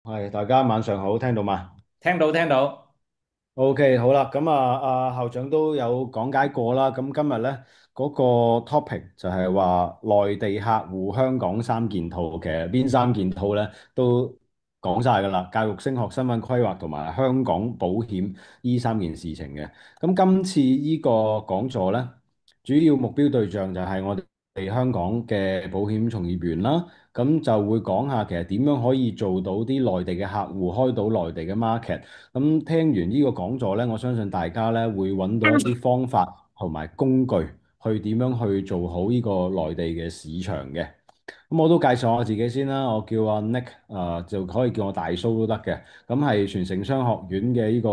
係，大家晚上好，聽到嗎聽到聽到。？OK，好啦，咁校長都有講解過啦。咁今日呢嗰個 topic 就係話內地客戶香港三件套，其實邊三件套呢都講晒㗎啦。教育、升學、身份規劃同埋香港保險呢三件事情嘅。咁今次呢個講座呢，主要目標對象就係我哋香港嘅保險從業員啦。咁就會講下其實點樣可以做到啲內地嘅客戶開到內地嘅 market。咁聽完呢個講座呢，我相信大家呢會揾到一啲方法同埋工具去點樣去做好呢個內地嘅市場嘅。咁我都介紹我自己先啦，我叫阿 Nick，就可以叫我大蘇都得嘅。咁係傳承商學院嘅呢個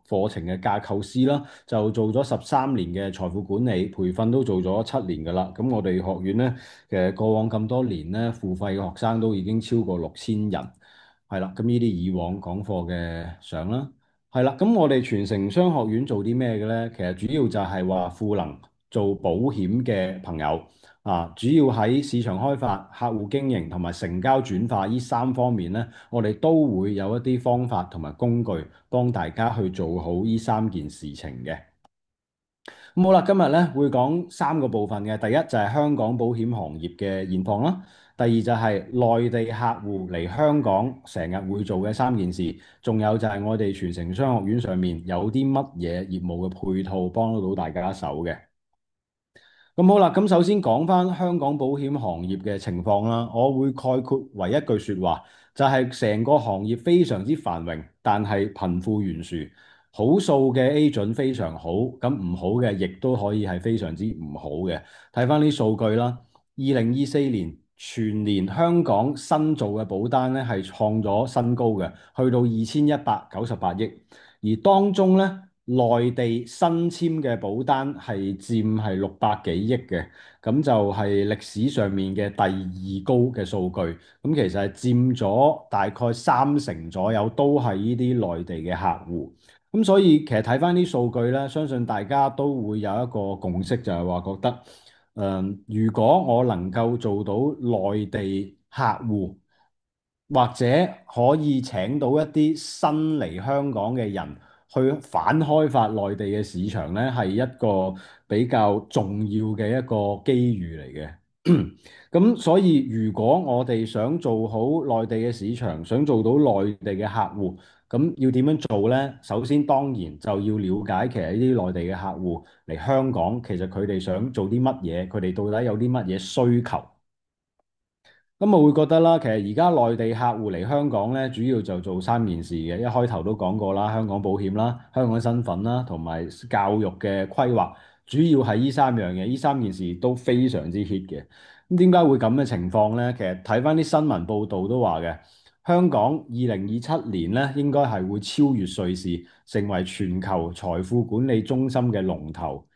課程嘅架構師啦，就做咗13年嘅財富管理培訓，都做咗7年㗎啦。咁我哋學院呢，其實過往咁多年呢，付費嘅學生都已經超過6000人，係啦。咁呢啲以往講課嘅相啦，係啦。咁我哋傳承商學院做啲咩嘅呢？其實主要就係話賦能做保險嘅朋友。主要喺市場開發、客戶經營同埋成交轉化呢三方面呢，我哋都會有一啲方法同埋工具幫大家去做好呢三件事情嘅。咁好啦，今日咧會講3個部分嘅。第一就係香港保險行業嘅現況啦，第二就係內地客戶嚟香港成日會做嘅3件事，仲有就係我哋傳承商學院上面有啲乜嘢業務嘅配套幫到大家手嘅。咁好啦，咁首先講翻香港保險行業嘅情況啦，我會概括為一句説話，就係成個行業非常之繁榮，但係貧富懸殊，好數嘅 agent 非常好，咁唔好嘅亦都可以係非常之唔好嘅。睇翻啲數據啦，2024年全年香港新做嘅保單咧係創咗新高嘅，去到2198億，而當中咧，內地新簽嘅保單係佔600幾億嘅，咁就係歷史上面嘅第二高嘅數據。咁其實係佔咗大概30%左右，都係呢啲內地嘅客戶。咁所以其實睇翻啲數據咧，相信大家都會有一個共識，就係話覺得，如果我能夠做到內地客戶，或者可以請到一啲新嚟香港嘅人去反開發內地嘅市場呢，係一個比較重要嘅一個機遇嚟嘅。咁所以如果我哋想做好內地嘅市場，想做到內地嘅客戶，咁要點樣做呢？首先當然就要了解其實呢啲內地嘅客戶嚟香港，其實佢哋想做啲乜嘢，佢哋到底有啲乜嘢需求。咁我會覺得啦，其實而家內地客戶嚟香港咧，主要就做3件事嘅。一開頭都講過啦，香港保險啦、香港身份啦，同埋教育嘅規劃，主要係呢3樣嘢。呢3件事都非常之 hit 嘅。咁點解會咁嘅情況呢？其實睇翻啲新聞報道都話嘅，香港2027年咧應該係會超越瑞士，成為全球財富管理中心嘅龍頭。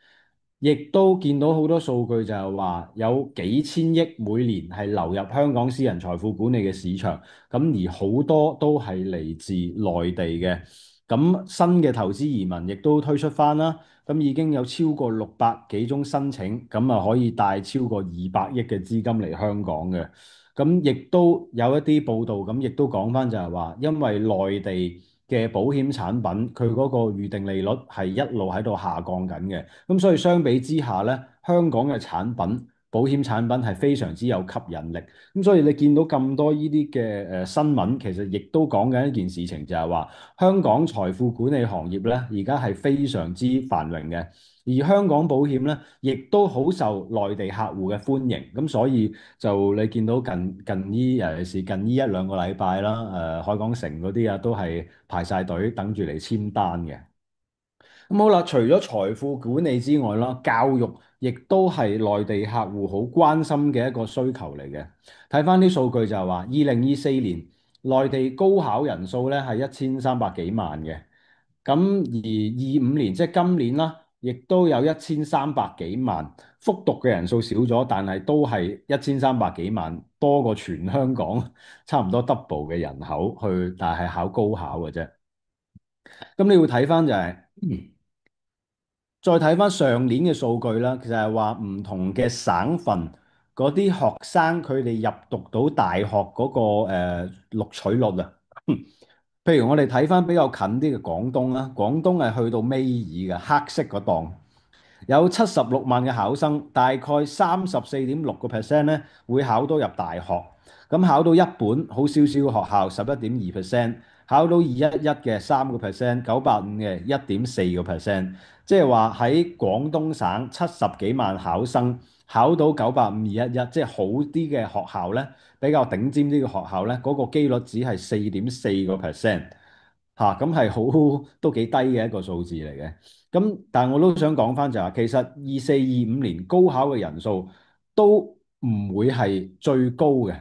亦都見到好多數據就係話有幾千億每年係流入香港私人財富管理嘅市場，咁而好多都係嚟自內地嘅。咁新嘅投資移民亦都推出翻啦，咁已經有超過600幾宗申請，咁啊可以帶超過200億嘅資金嚟香港嘅。咁亦都有一啲報道，咁亦都講翻就係話，因為內地嘅保險產品，佢嗰個預定利率係一路喺度下降緊嘅，咁所以相比之下咧，香港嘅產品保險產品係非常之有吸引力。咁所以你見到咁多呢啲嘅新聞，其實亦都講緊一件事情，就係話香港財富管理行業咧，而家係非常之繁榮嘅。而香港保險咧，亦都好受內地客戶嘅歡迎，咁所以就你見到近呢，尤其是近呢1、2個禮拜啦，海港城嗰啲啊，都係排晒隊等住嚟簽單嘅。咁好啦，除咗財富管理之外啦，教育亦都係內地客戶好關心嘅一個需求嚟嘅。睇翻啲數據就係話，2024年內地高考人數咧係1300幾萬嘅，咁而25年即係今年啦，亦都有1300幾萬，復讀嘅人數少咗，但係都係1300幾萬，多過全香港差唔多 double 嘅人口去，但係考高考嘅啫。咁你會睇翻就係、再睇翻上年嘅數據啦，其實係話唔同嘅省份嗰啲學生佢哋入讀到大學嗰個錄取率啊。譬如我哋睇翻比較近啲嘅廣東啦，廣東係去到尾二嘅黑色嗰檔。有76萬嘅考生，大概34.6%咧會考到入大學。咁考到一本好少少嘅學校11.2%，考到211嘅3%，985嘅1.4%。即係話喺廣東省70幾萬考生考到985、211，即係好啲嘅學校咧，比較頂尖啲嘅學校咧，嗰個機率只係4.4%。嚇，咁係好都幾低嘅一個數字嚟嘅。咁但係我都想講翻就係話，其實24、25年高考嘅人數都唔會係最高嘅，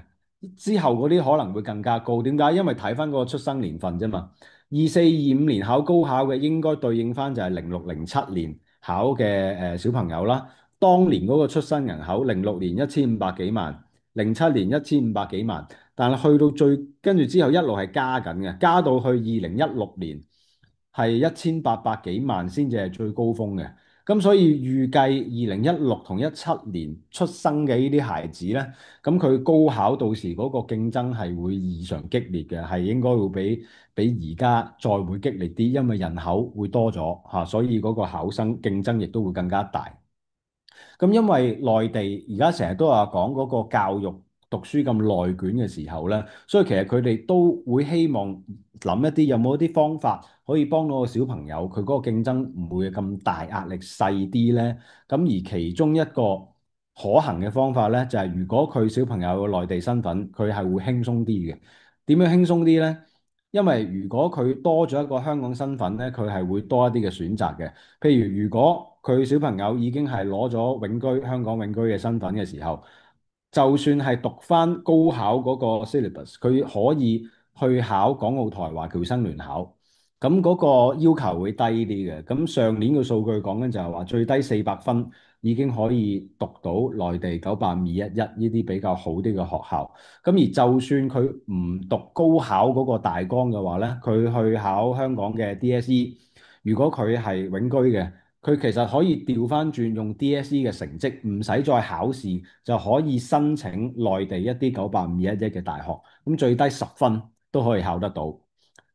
之後嗰啲可能會更加高。點解？因為睇翻嗰個出生年份啫嘛。24、25年考高考嘅應該對應翻就係06、07年考嘅小朋友啦。當年嗰個出生人口，06年1500幾萬，07年1500幾萬，但係去到跟住之後一路係加緊嘅，加到去2016年係1800幾萬先至係最高峰嘅。咁所以預計2016同17年出生嘅呢啲孩子呢，咁佢高考到時嗰個競爭係會異常激烈嘅，係應該會比而家再會激烈啲，因為人口會多咗嚇，所以嗰個考生競爭亦都會更加大。咁因為內地而家成日都話講嗰個教育讀書咁內卷嘅時候咧，所以其實佢哋都會希望諗一啲有冇一啲方法可以幫到個小朋友，佢嗰個競爭唔會咁大，壓力細啲咧。咁而其中一個可行嘅方法咧，就係如果佢小朋友有內地身份，佢係會輕鬆啲嘅。點樣輕鬆啲咧？因為如果佢多咗一個香港身份咧，佢係會多一啲嘅選擇嘅。譬如如果佢小朋友已經係攞咗香港永居嘅身份嘅時候，就算係讀翻高考嗰個 syllabus，佢可以去考港澳台華僑生聯考，咁嗰個要求會低啲嘅。咁上年嘅數據講緊就係話最低400分已經可以讀到內地985、211呢啲比較好啲嘅學校。咁而就算佢唔讀高考嗰個大綱嘅話咧，佢去考香港嘅 DSE，如果佢係永居嘅，佢其實可以調翻轉用 DSE 嘅成績，唔使再考試就可以申請內地一啲985、211嘅大學，咁最低10分都可以考得到。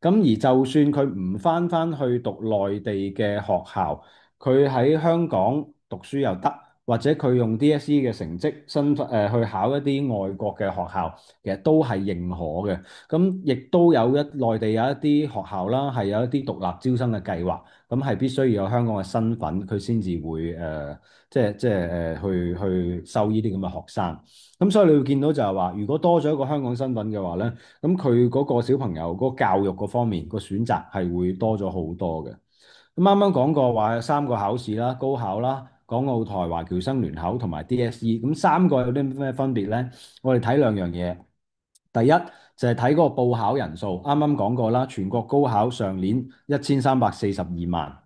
咁而就算佢唔翻去讀內地嘅學校，佢喺香港讀書又得，或者佢用 DSE 嘅成績去考一啲外國嘅學校，其實都係認可嘅。咁亦都有內地有一啲學校啦，係有一啲獨立招生嘅計劃，咁係必須要有香港嘅身份，佢先至會去收呢啲咁嘅學生。咁所以你會見到就係話，如果多咗一個香港身份嘅話咧，咁佢嗰個小朋友嗰個教育嗰方面個選擇係會多咗好多嘅。咁啱啱講過話有3個考試啦，高考啦、港澳台華僑生聯考同埋 DSE。咁三個有啲咩分別呢？我哋睇兩樣嘢。第一就係睇嗰個報考人數，啱啱講過啦，全國高考上年1342萬。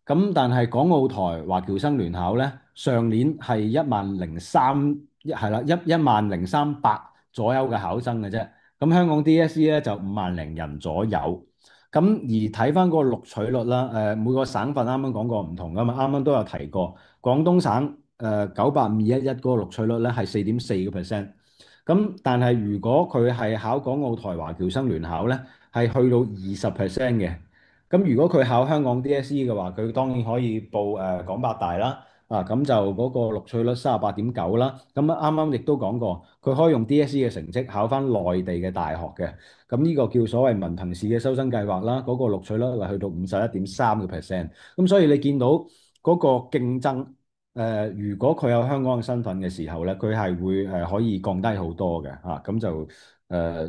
咁但係港澳台華僑生聯考咧，上年係13000左右嘅考生嘅啫。咁香港 DSE 咧就50000人左右。咁而睇翻嗰個錄取率啦，每個省份啱啱講過唔同噶嘛，啱啱都有提過，廣東省985、211嗰個錄取率咧係4.4%。咁但係如果佢係考港澳台華僑生聯考咧，係去到20% 嘅。咁如果佢考香港 DSE 嘅話，佢當然可以報港八大啦。咁就嗰個錄取率38.9啦。咁啱啱亦都講過，佢可以用 DSE 嘅成績考翻內地嘅大學嘅。咁呢個叫所謂文憑試嘅收生計劃啦，嗰個錄取率係去到51.3%。咁所以你見到嗰個競爭。如果佢有香港嘅身份嘅時候咧，佢係會可以降低好多嘅嚇，咁就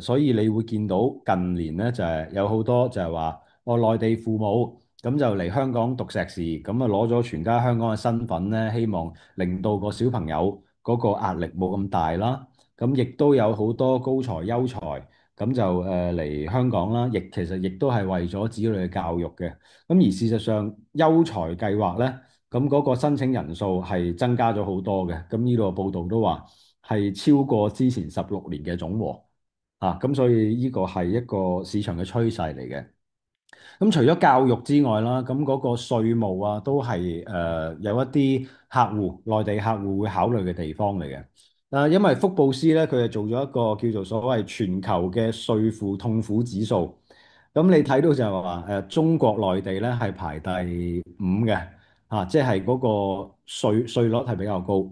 所以你會見到近年咧就係有好多就係話，我內地父母咁就嚟香港讀碩士，咁啊攞咗全家香港嘅身份咧，希望令到個小朋友嗰個壓力冇咁大啦。咁亦都有好多高才優才，咁就嚟香港啦，其實亦都係為咗子女嘅教育嘅。咁而事實上，優才計劃咧。咁嗰個申請人數係增加咗好多嘅，咁呢度報道都話係超過之前16年嘅總和咁所以呢個係一個市場嘅趨勢嚟嘅。咁除咗教育之外啦，咁嗰個稅務啊，都係有一啲內地客戶會考慮嘅地方嚟嘅。因為福布斯咧，佢係做咗一個叫做所謂全球嘅稅負痛苦指數。咁你睇到就係話中國內地咧係排第五嘅，即係嗰個稅率係比較高。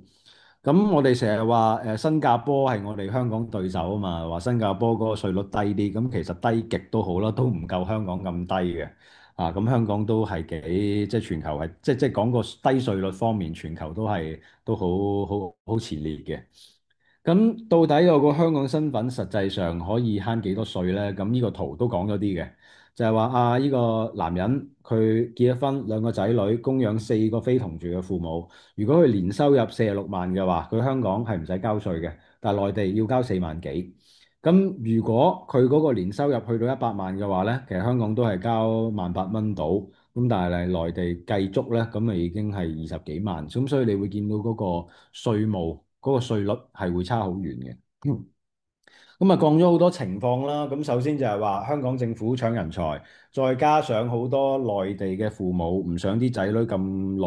咁我哋成日話新加坡係我哋香港對手啊嘛，話新加坡嗰個稅率低啲，咁其實低極都好啦，都唔夠香港咁低嘅。咁香港都係幾即係全球係即係講個低稅率方面，全球都好前列嘅。咁到底有個香港身份，實際上可以慳幾多稅呢？咁呢個圖都講咗啲嘅，就係話呢個男人佢結咗婚，兩個仔女，供養四個非同住嘅父母。如果佢年收入46萬嘅話，佢香港係唔使交稅嘅，但係內地要交4萬幾。咁如果佢嗰個年收入去到100萬嘅話呢，其實香港都係交1,800蚊到。咁但係內地計足呢，咁咪已經係20幾萬。咁所以你會見到嗰個稅務嗰個稅率係會差好遠嘅。咁啊，降咗好多情況啦。咁首先就係話香港政府搶人才，再加上好多內地嘅父母唔想啲仔女咁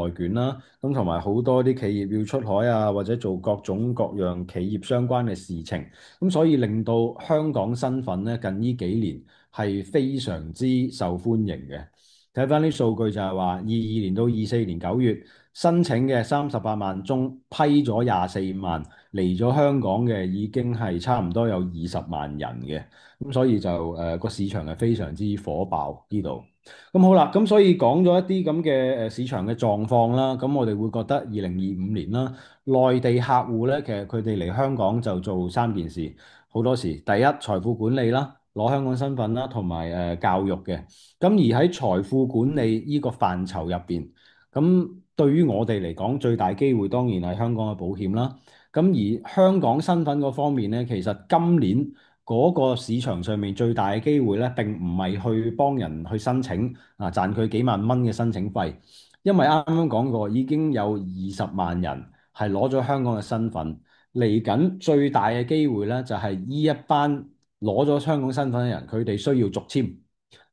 內卷啦。咁同埋好多啲企業要出海啊，或者做各種各樣企業相關嘅事情。咁所以令到香港身份咧近呢幾年係非常之受歡迎嘅。睇翻啲數據就係話，22年到24年9月申請嘅38萬宗，批咗24萬，嚟咗香港嘅已經係差唔多有20萬人嘅。咁所以就個市場係非常之火爆呢度。咁好啦，咁所以講咗一啲咁嘅市場嘅狀況啦，咁我哋會覺得2025年啦，內地客戶咧其實佢哋嚟香港就做三件事，好多時第一財富管理啦，攞香港身份啦，同埋教育嘅。咁而喺財富管理呢個範疇入邊，咁對於我哋嚟講，最大機會當然係香港嘅保險啦。咁而香港身份嗰方面呢，其實今年嗰個市場上面最大嘅機會呢，並唔係去幫人去申請賺佢幾萬蚊嘅申請費，因為啱啱講過已經有20萬人係攞咗香港嘅身份，嚟緊最大嘅機會呢，就係呢一班攞咗香港身份嘅人，佢哋需要續簽。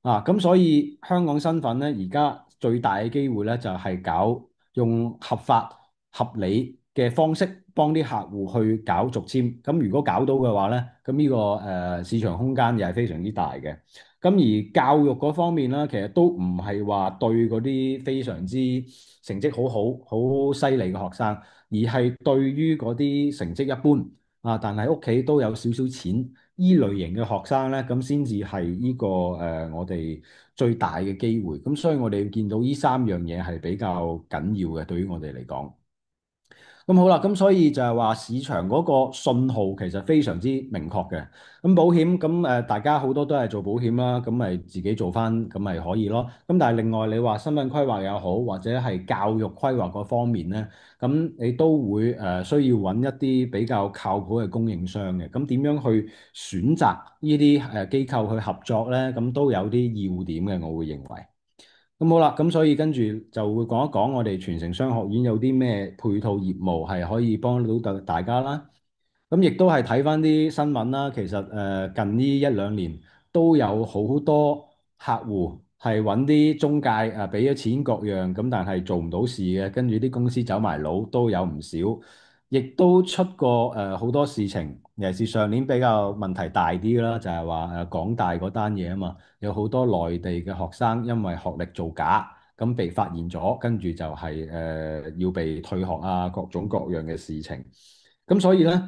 咁所以香港身份咧，而家最大嘅機會咧，就係搞用合法合理嘅方式幫啲客戶去搞續簽。咁如果搞到嘅話咧，咁呢個市場空間又係非常之大嘅。咁而教育嗰方面咧，其實都唔係話對嗰啲非常之成績好犀利嘅學生，而係對於嗰啲成績一般但係屋企都有少少錢。依類型嘅學生咧，咁先至係呢個我哋最大嘅機會。咁所以我哋見到呢三樣嘢係比較緊要嘅，對於我哋嚟講。咁好啦，咁所以就係話市場嗰個信號其實非常之明確嘅。咁保險咁大家好多都係做保險啦，咁咪自己做翻咁咪可以咯。咁但係另外你話身份規劃又好，或者係教育規劃嗰方面咧，咁你都會需要揾一啲比較靠譜嘅供應商嘅。咁點樣去選擇呢啲機構去合作咧？咁都有啲要點嘅，我會認為。咁好啦，咁所以跟住就會講一講我哋傳承商學院有啲咩配套業務係可以幫到大家啦。咁亦都係睇翻啲新聞啦。其實近呢一兩年都有好多客戶係揾啲中介俾咗錢各樣，咁但係做唔到事嘅，跟住啲公司走埋佬都有唔少，亦都出過好多事情。尤其是上年比較問題大啲啦，就係話港大嗰單嘢啊嘛，有好多內地嘅學生因為學歷造假，咁被發現咗，跟住就係要被退學各種各樣嘅事情。咁所以咧，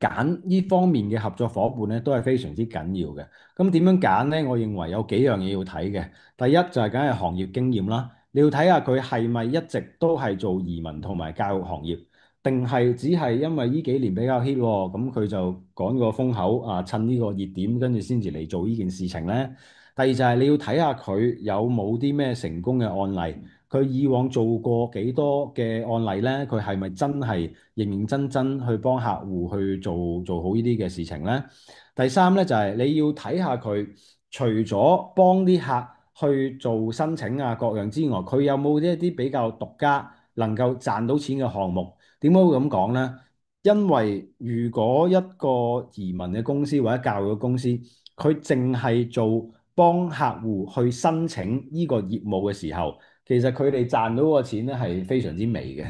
揀呢方面嘅合作伙伴咧，都係非常之緊要嘅。咁點樣揀呢？我認為有幾樣嘢要睇嘅。第一就係梗係行業經驗啦，你要睇下佢係咪一直都係做移民同埋教育行業，定係只係因為呢幾年比較 hit 喎，咁佢就趕個風口趁呢個熱點，跟住先至嚟做呢件事情呢。第二就係你要睇下佢有冇啲咩成功嘅案例。佢以往做過幾多嘅案例呢？佢係咪真係認認真真去幫客戶去做好呢啲嘅事情呢？第三呢，就係你要睇下佢除咗幫啲客去做申請各樣之外，佢有冇一啲比較獨家能夠賺到錢嘅項目？點解會咁講呢？因為如果一個移民嘅公司或者教育嘅公司，佢淨係做幫客戶去申請呢個業務嘅時候，其實佢哋賺到個錢咧係非常之微嘅。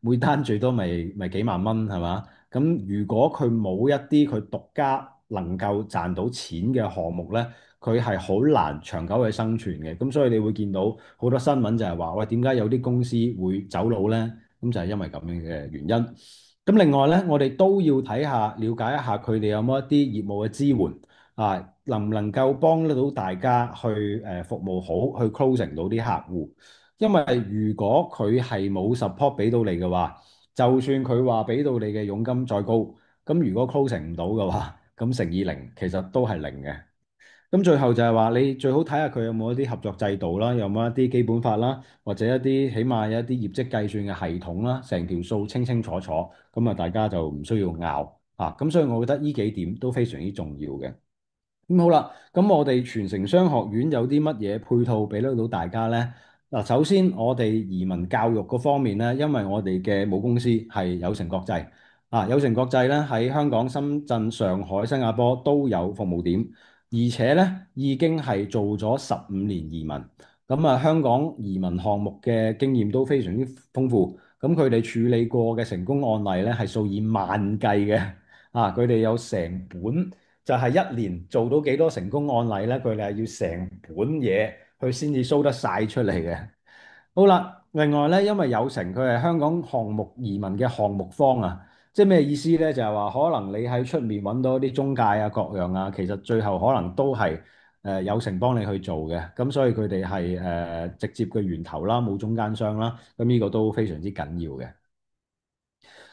每單最多咪幾萬蚊係嘛？咁如果佢冇一啲佢獨家能夠賺到錢嘅項目呢，佢係好難長久去生存嘅。咁所以你會見到好多新聞就係話，喂，點解有啲公司會走佬呢？咁就係因為咁樣嘅原因。咁另外呢，我哋都要睇下、了解一下佢哋有冇一啲業務嘅支援啊，能唔能夠幫得到大家去服務好，去 closing 到啲客戶。因為如果佢係冇 support 俾到你嘅話，就算佢話俾到你嘅佣金再高，咁如果 closing 唔到嘅話，咁乘以零，其實都係零嘅。咁最後就係話，你最好睇下佢有冇一啲合作制度啦，有冇一啲基本法啦，或者一啲起碼有一啲業績計算嘅系統啦，成條數清清楚楚，咁啊大家就唔需要拗啊。咁所以我覺得呢幾點都非常之重要嘅。咁好啦，咁我哋傳承商學院有啲乜嘢配套俾得到大家呢？嗱，首先我哋移民教育嗰方面呢，因為我哋嘅母公司係有成國際啊，有成國際咧喺香港、深圳、上海、新加坡都有服務點，而且咧已經係做咗15年移民，咁啊香港移民項目嘅經驗都非常之豐富，咁佢哋處理過嘅成功案例咧係數以萬計嘅，啊佢哋有成本。就係一年做到幾多成功案例咧？佢哋係要成本嘢佢先至 show 得晒出嚟嘅。好啦，另外咧，因為有成佢係香港項目移民嘅項目方啊，即係咩意思咧？就係話可能你喺出面揾到啲中介啊、各樣啊，其實最後可能都係有成幫你去做嘅。咁所以佢哋係直接嘅源頭啦，冇中間商啦。咁呢個都非常之緊要嘅。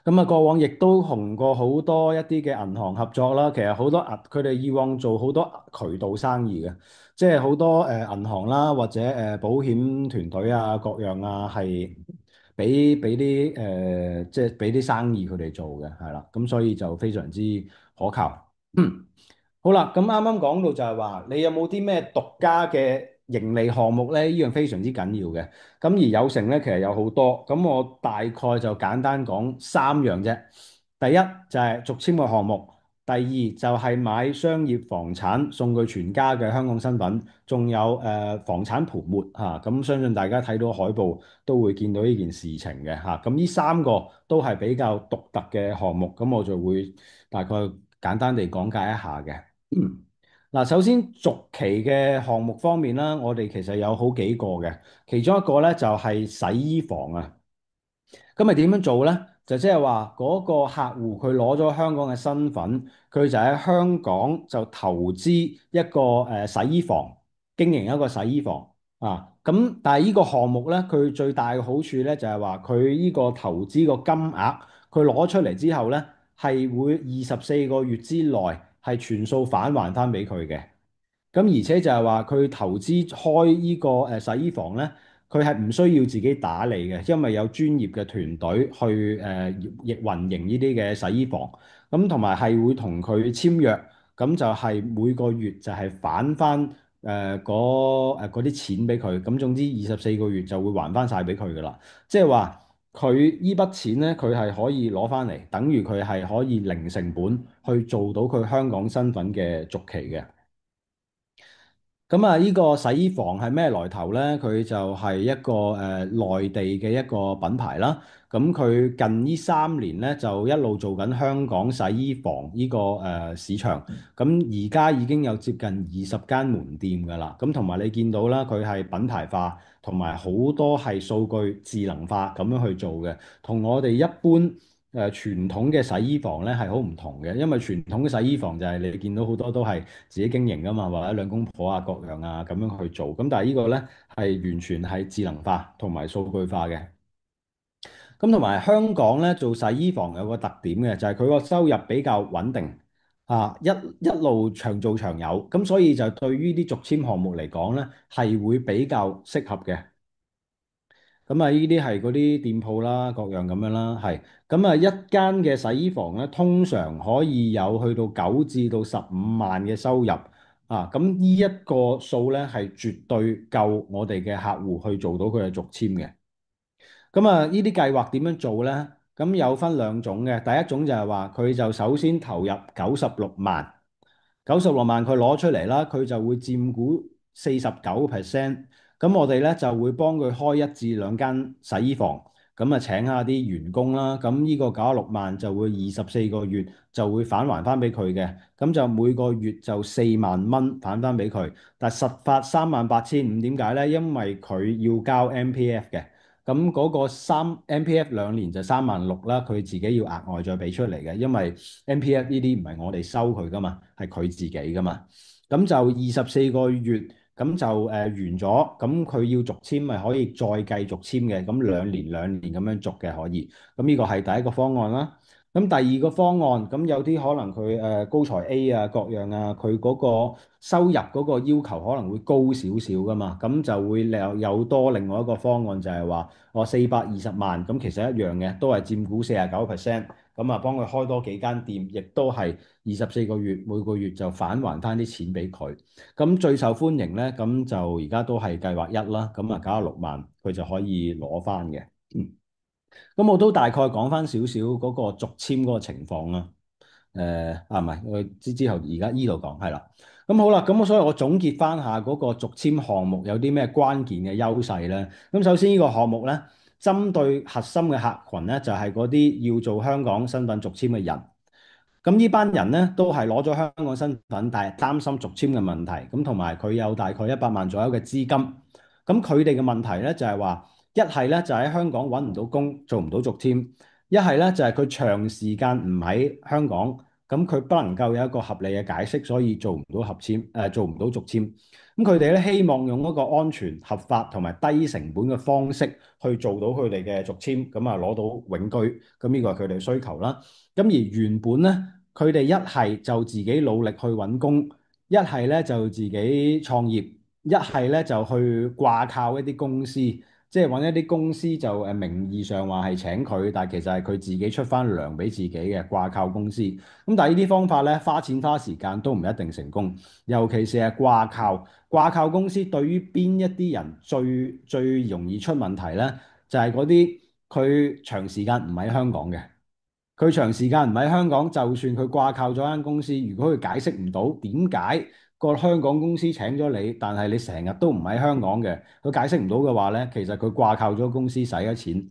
咁啊，過往亦都同過好多一啲嘅銀行合作啦。其實好多佢哋以往做好多渠道生意嘅，即係好多銀行啦，或者保險團隊啊，各樣啊，係俾啲即係俾啲生意佢哋做嘅，係啦。咁所以就非常之可靠。好啦，咁啱啱講到就係話，你有冇啲咩獨家嘅盈利項目呢？呢樣非常之緊要嘅。咁而有成呢，其實有好多。咁我大概就簡單講3樣啫。第一就係續簽嘅項目，第二就係買商業房產送佢全家嘅香港身份，仲有房產盤活嚇。咁相信大家睇到海報都會見到呢件事情嘅嚇。咁呢3個都係比較獨特嘅項目，咁我就會大概簡單地講解一下嘅。嗱，首先續期嘅項目方面啦，我哋其實有好幾個嘅，其中一個咧就係洗衣房啊。咁咪點樣做呢？就即係話嗰個客戶佢攞咗香港嘅身份，佢就喺香港就投資一個洗衣房，經營一個洗衣房啊。咁但係呢個項目呢，佢最大嘅好處呢，就係話佢呢個投資個金額，佢攞出嚟之後呢，係會24個月之內係全數返還翻俾佢嘅。咁而且就係話佢投資開呢個洗衣房呢，佢係唔需要自己打理嘅，因為有專業嘅團隊去亦運營呢啲嘅洗衣房。咁同埋係會同佢簽約，咁就係每個月就係返翻嗰啲錢俾佢。咁總之24個月就會還翻晒俾佢噶啦。即係話佢呢筆錢呢，佢係可以攞翻嚟，等於佢係可以零成本去做到佢香港身份嘅續期嘅。咁啊，呢個洗衣房係咩來頭呢？佢就係一個內地嘅一個品牌啦。咁佢近呢3年呢，就一路做緊香港洗衣房呢個市場。咁而家已經有接近20間門店㗎啦。咁同埋你見到啦，佢係品牌化，同埋好多係數據智能化咁樣去做嘅，同我哋一般傳統嘅洗衣房咧係好唔同嘅，因為傳統嘅洗衣房就係你見到好多都係自己經營噶嘛，或者兩公婆啊各樣啊咁樣去做。咁但係呢個咧係完全係智能化同埋數據化嘅。咁同埋香港咧做洗衣房有個特點嘅，就係佢個收入比較穩定啊，一路長做長有。咁所以就對於啲續簽項目嚟講咧係會比較適合嘅。咁啊，呢啲係嗰啲店鋪啦，各樣咁樣啦，係。咁啊，一間嘅洗衣房咧，通常可以有去到9至15萬嘅收入啊。咁呢一個數咧，係絕對夠我哋嘅客戶去做到佢嘅續簽嘅。咁啊，呢啲計劃點樣做咧？咁有分兩種嘅，第一種就係話佢就首先投入96萬。96萬佢攞出嚟啦，佢就會佔股49%。咁我哋咧就會幫佢開1至2間洗衣房，咁啊請下啲員工啦，咁呢個96萬就會24個月就會返還翻俾佢嘅，咁就每個月就4萬蚊返翻俾佢，但實發38,500，點解呢？因為佢要交 MPF 嘅。咁嗰個MPF 2年就3萬6啦，佢自己要額外再俾出嚟嘅，因為 MPF 呢啲唔係我哋收佢噶嘛，係佢自己噶嘛。咁就24個月，咁就完咗，咁佢要續簽咪可以再繼續簽嘅，咁2年咁樣續嘅可以。咁呢個係第一個方案啦。咁第二個方案，咁有啲可能佢高才 A 啊各樣啊，佢嗰個收入嗰個要求可能會高少少噶嘛，咁就會有多另外一個方案就係話，我420萬，咁其實一樣嘅，都係佔股49%，咁啊幫佢開多幾間店，亦都係24個月，每個月就返還翻啲錢俾佢。咁最受歡迎呢，咁就而家都係計劃一啦，咁啊96萬佢就可以攞翻嘅。咁我都大概講翻少少嗰個續簽嗰個情況啦。唔係，我之後而家依度講係啦。咁好啦，咁所以我總結翻下嗰個續簽項目有啲咩關鍵嘅優勢咧。咁首先呢個項目咧，針對核心嘅客群咧，就係嗰啲要做香港身份續簽嘅人。咁呢班人咧都係攞咗香港身份，但係擔心續簽嘅問題。咁同埋佢有大概100萬左右嘅資金。咁佢哋嘅問題咧就係話，一係咧就喺香港揾唔到工，做唔到續簽；一係咧就係佢長時間唔喺香港，咁佢不能夠有一個合理嘅解釋，所以做唔到做唔到續簽。咁佢哋咧希望用一個安全、合法同埋低成本嘅方式去做到佢哋嘅續簽，咁啊攞到永居。咁呢個係佢哋嘅需求啦。咁而原本咧，佢哋一係就自己努力去揾工，一係咧就自己創業，一係咧就去掛靠一啲公司，即係揾一啲公司就名義上話係請佢，但係其實係佢自己出翻糧俾自己嘅掛靠公司。咁但係呢啲方法咧，花錢花時間都唔一定成功，尤其是係掛靠公司，對於邊一啲人最容易出問題咧，就係嗰啲佢長時間唔喺香港嘅。佢長時間唔喺香港，就算佢掛靠咗間公司，如果佢解釋唔到點解個香港公司請咗你，但係你成日都唔喺香港嘅，佢解釋唔到嘅話呢，其實佢掛靠咗公司使咗錢，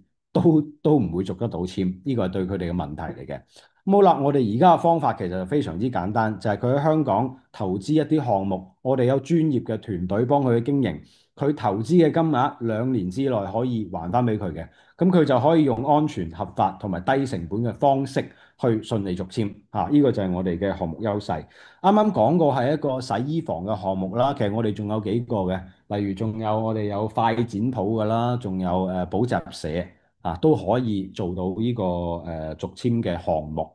都唔會續得到簽，呢個係對佢哋嘅問題嚟嘅。咁好啦，我哋而家嘅方法其實非常之簡單，就係佢喺香港投資一啲項目，我哋有專業嘅團隊幫佢去經營，佢投資嘅金額2年之內可以還翻俾佢嘅。咁佢就可以用安全、合法同埋低成本嘅方式去順利續簽，呢個就係我哋嘅項目優勢。啱啱講過係一個洗衣房嘅項目啦，其實我哋仲有幾個嘅，例如仲有我哋有快剪鋪㗎啦，仲有補習社都可以做到呢個續簽嘅項目。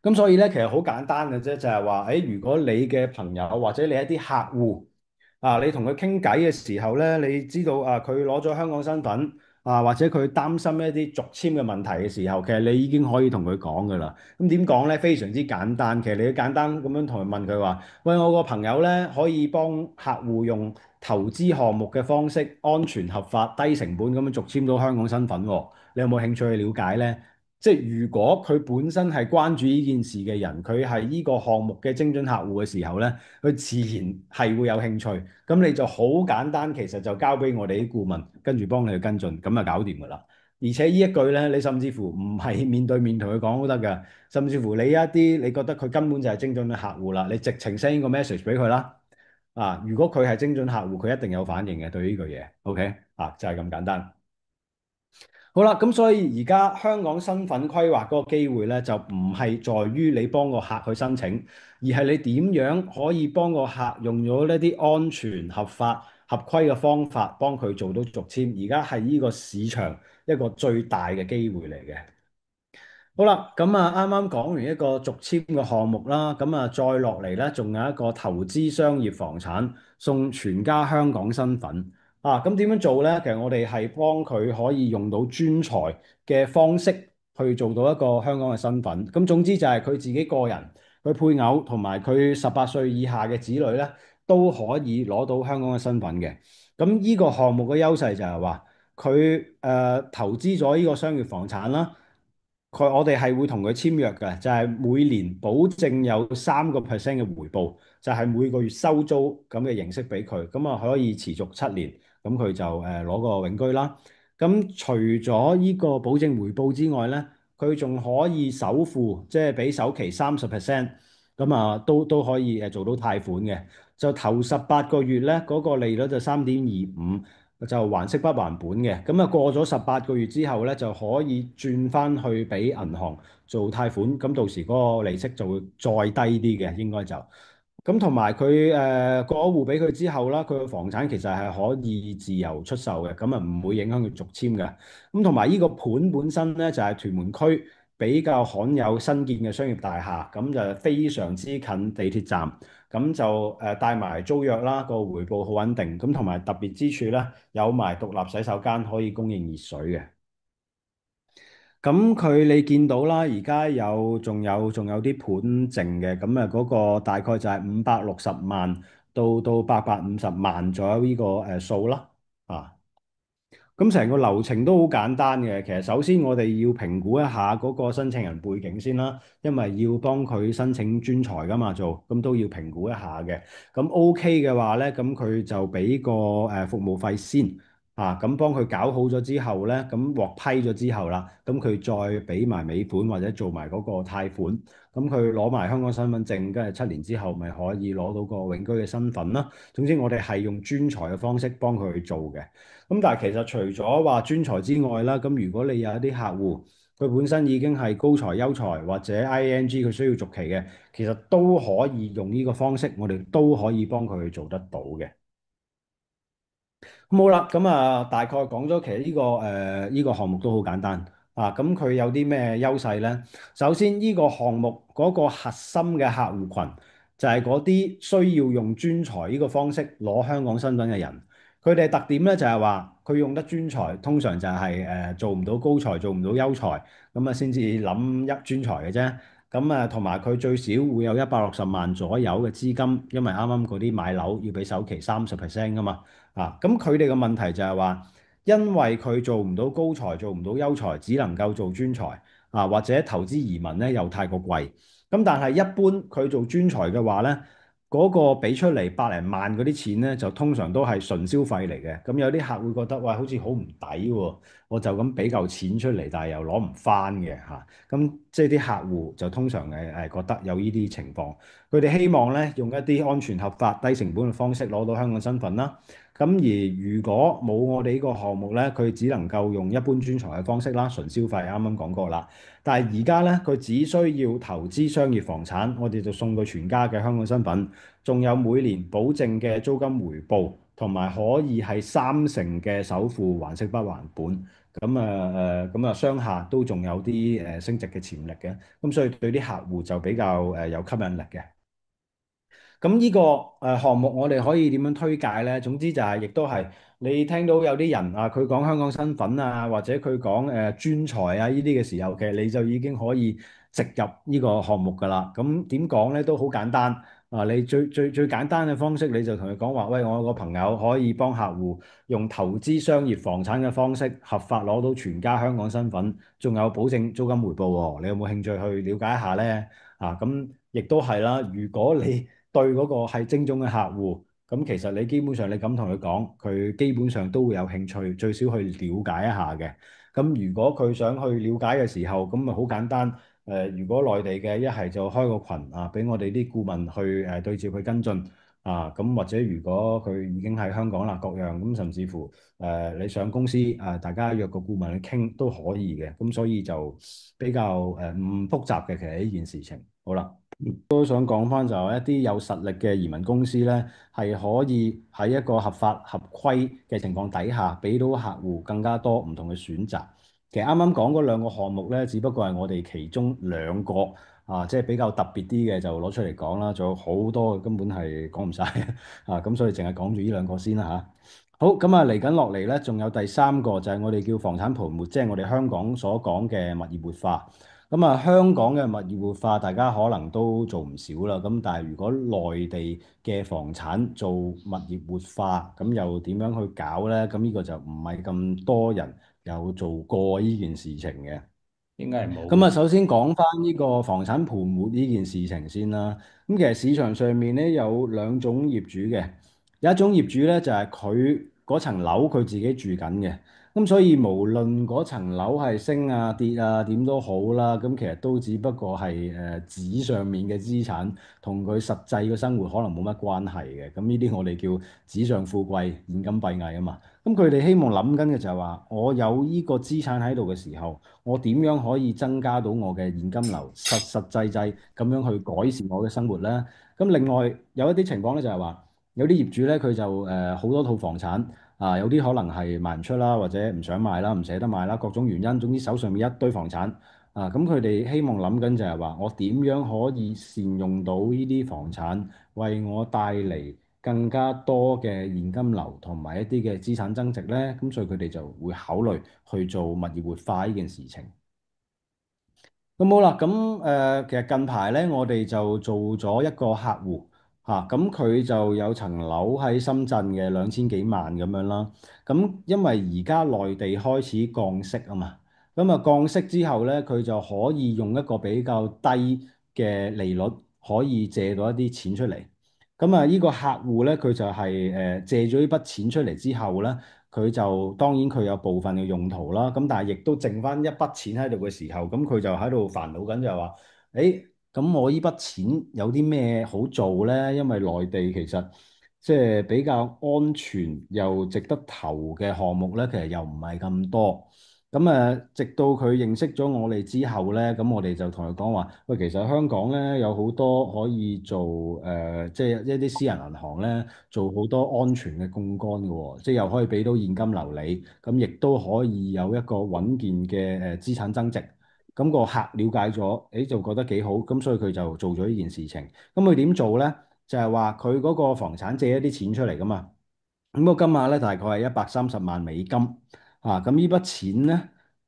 咁所以咧，其實好簡單嘅啫，就係話，如果你嘅朋友或者你一啲客戶你同佢傾偈嘅時候咧，你知道佢攞咗香港身份或者佢擔心一啲續簽嘅問題嘅時候，其實你已經可以同佢講噶啦。咁點講咧？非常之簡單，其實你簡單咁樣同佢問佢話：喂，我個朋友咧可以幫客戶用投資項目嘅方式，安全合法、低成本咁樣續簽到香港身份喎，你有冇興趣去了解咧？即係如果佢本身係關注呢件事嘅人，佢係呢個項目嘅精準客戶嘅時候呢，佢自然係會有興趣。咁你就好簡單，其實就交俾我哋啲顧問，跟住幫你去跟進，咁就搞掂㗎啦。而且呢一句呢，你甚至乎唔係面對面同佢講都得㗎，甚至乎你一啲你覺得佢根本就係精準嘅客戶啦，你直情 send 個 message 俾佢啦。如果佢係精準客戶，佢一定有反應嘅對呢句嘢。OK 就係咁簡單。好啦，咁所以而家香港身份規劃嗰個機會咧，就唔係在於你幫個客去申請，而係你點樣可以幫個客用咗呢啲安全、合法、合規嘅方法，幫佢做到續簽。而家係呢個市場一個最大嘅機會嚟嘅。好啦，咁啱啱講完一個續簽嘅項目啦，咁再落嚟咧，仲有一個投資商業房產送全家香港身份。咁點樣做呢？其實我哋係幫佢可以用到專才嘅方式去做到一個香港嘅身份。咁總之就係佢自己個人、佢配偶同埋佢18歲以下嘅子女咧，都可以攞到香港嘅身份嘅。咁呢個項目嘅優勢就係話，佢投資咗呢個商業房產啦。我哋係會同佢簽約嘅，就係每年保證有3%嘅回報，就係每個月收租咁嘅形式俾佢，咁可以持續7年，咁佢就攞個永居啦。咁除咗呢個保證回報之外咧，佢仲可以首付，即係俾首期30%，咁啊都可以做到貸款嘅。就頭18個月咧，嗰個利率就3.25，就還息不還本嘅。咁啊過咗18個月之後咧，就可以轉翻去俾銀行做貸款，咁到時嗰個利息就會再低啲嘅，應該就。咁同埋佢過咗戶俾佢之後啦，佢個房產其實係可以自由出售嘅，咁啊唔會影響佢續簽嘅。咁同埋呢個盤本身咧就係屯門區比較罕有新建嘅商業大廈，咁就非常之近地鐵站，咁就帶埋租約啦，個回報好穩定。咁同埋特別之處咧，有埋獨立洗手間可以供應熱水嘅。咁佢你見到啦，而家仲有啲盤剩嘅，咁啊嗰個大概就係560萬到850萬左右呢個數啦，啊。咁成個流程都好簡單嘅，其實首先我哋要評估一下嗰個申請人背景先啦，因為要幫佢申請專才噶嘛做，咁都要評估一下嘅。咁 OK 嘅話咧，咁佢就俾個服務費先，咁幫佢搞好咗之後咧，咁獲批咗之後啦，咁佢再俾埋尾款或者做埋嗰個貸款，咁佢攞埋香港身份證，跟住7年之後咪可以攞到個永居嘅身份啦。總之我哋係用專才嘅方式幫佢去做嘅。咁但係其實除咗話專才之外啦，咁如果你有一啲客戶，佢本身已經係高才優才或者 ING 佢需要續期嘅，其實都可以用呢個方式，我哋都可以幫佢去做得到嘅。咁好啦，咁啊大概講咗，其實呢個項目都好簡單啊。咁佢有啲咩優勢呢？首先呢個項目嗰個核心嘅客戶群就係嗰啲需要用專才呢個方式攞香港身份嘅人。佢哋特點咧就係話佢用得專才，通常就係做唔到高才，做唔到優才，咁啊先至諗一專才嘅啫。咁啊同埋佢最少會有160萬左右嘅資金，因為啱啱嗰啲買樓要俾首期30%噶嘛。咁佢哋嘅問題就係話，因為佢做唔到高才，做唔到優才，只能夠做專才或者投資移民咧又太過貴。咁但係一般佢做專才嘅話咧，嗰個俾出嚟100零萬嗰啲錢咧，就通常都係純消費嚟嘅。咁有啲客會覺得，喂，好似好唔抵喎，我就咁俾嚿錢出嚟，但係又攞唔翻嘅嚇。咁即係啲客戶就通常覺得有呢啲情況，佢哋希望咧用一啲安全合法、低成本嘅方式攞到香港身份啦。咁而如果冇我哋呢個項目咧，佢只能夠用一般專才嘅方式啦，純消費，啱啱講過啦。但係而家咧，佢只需要投資商業房產，我哋就送佢全家嘅香港身份，仲有每年保證嘅租金回報，同埋可以係3成嘅首付還息不還本。咁商廈都仲有啲升值嘅潛力嘅，咁所以對啲客戶就比較有吸引力嘅。咁呢個項目我哋可以點樣推介呢？總之就係亦都係你聽到有啲人啊，佢講香港身份啊，或者佢講專才啊呢啲嘅時候，其實你就已經可以植入呢個項目㗎啦。咁點講呢？都好簡單啊！你最簡單嘅方式，你就同佢講話，喂，我有個朋友可以幫客戶用投資商業房產嘅方式合法攞到全家香港身份，仲有保證租金回報喎。你有冇興趣去了解一下呢？咁亦都係啦。如果你對嗰個係精準嘅客戶，咁其實你基本上你咁同佢講，佢基本上都會有興趣，最少去了解一下嘅。咁如果佢想去了解嘅時候，咁咪好簡單。如果內地嘅一係就開個群啊，俾我哋啲顧問去對接去跟進咁或者如果佢已經喺香港啦，各樣咁，甚至乎你上公司大家約個顧問去傾都可以嘅。咁所以就比較唔複雜嘅，其實呢件事情。好啦。都想講翻就係一啲有實力嘅移民公司呢，係可以喺一個合法合規嘅情況底下，俾到客戶更加多唔同嘅選擇。其實啱啱講嗰兩個項目呢，只不過係我哋其中兩個即係比較特別啲嘅就攞出嚟講啦，仲有好多根本係講唔晒咁所以淨係講住呢兩個先啦嚇。好，咁嚟緊落嚟呢，仲有第三個就係我哋叫房產泡沫，即係我哋香港所講嘅物業活化。香港嘅物業活化，大家可能都做唔少啦。咁但係如果內地嘅房產做物業活化，咁又點樣去搞呢？咁呢個就唔係咁多人有做過呢件事情嘅。應該係冇嘅。首先講翻呢個房產泡沫呢件事情先啦。咁其實市場上面咧有兩種業主嘅，有一種業主咧就係佢嗰層樓佢自己住緊嘅。咁所以無論嗰層樓係升啊跌啊點都好啦，咁其實都只不過係紙上面嘅資產，同佢實際嘅生活可能冇乜關係嘅。咁呢啲我哋叫紙上富貴，現金閉翳啊嘛。咁佢哋希望諗緊嘅就係話，我有呢個資產喺度嘅時候，我點樣可以增加到我嘅現金流，實實際際咁樣去改善我嘅生活呢？咁另外有一啲情況咧，就係話有啲業主咧，佢就好多套房產。啊，有啲可能係賣唔出啦，或者唔想賣啦，唔捨得賣啦，各種原因，總之手上面一堆房產啊，咁佢哋希望諗緊就係話，我點樣可以善用到呢啲房產，為我帶嚟更加多嘅現金流同埋一啲嘅資產增值呢？咁所以佢哋就會考慮去做物業活化呢件事情。咁好啦，咁其實近排咧，我哋就做咗一個客戶嚇，咁佢就有層樓喺深圳嘅2000幾萬咁樣啦。咁因為而家內地開始降息啊嘛，咁啊降息之後咧，佢就可以用一個比較低嘅利率，可以借到一啲錢出嚟。咁啊，呢個客戶咧，佢就係借咗呢筆錢出嚟之後咧。佢就當然佢有部分嘅用途啦，咁但係亦都剩翻一筆錢喺度嘅時候，咁佢就喺度煩惱緊就係話，誒，咁我呢筆錢有啲咩好做呢？因為內地其實即係比較安全又值得投嘅項目呢，其實又唔係咁多。咁直到佢認識咗我哋之後呢，咁我哋就同佢講話，喂，其實香港呢，有好多可以做即係一啲私人銀行呢，做好多安全嘅槓桿嘅喎，即係又可以俾到現金流你，咁亦都可以有一個穩健嘅資產增值。咁個客了解咗，誒就覺得幾好，咁所以佢就做咗呢件事情。咁佢點做呢？就係話佢嗰個房產借一啲錢出嚟噶嘛。咁個金額咧大概係130萬美金啊！咁呢筆錢咧，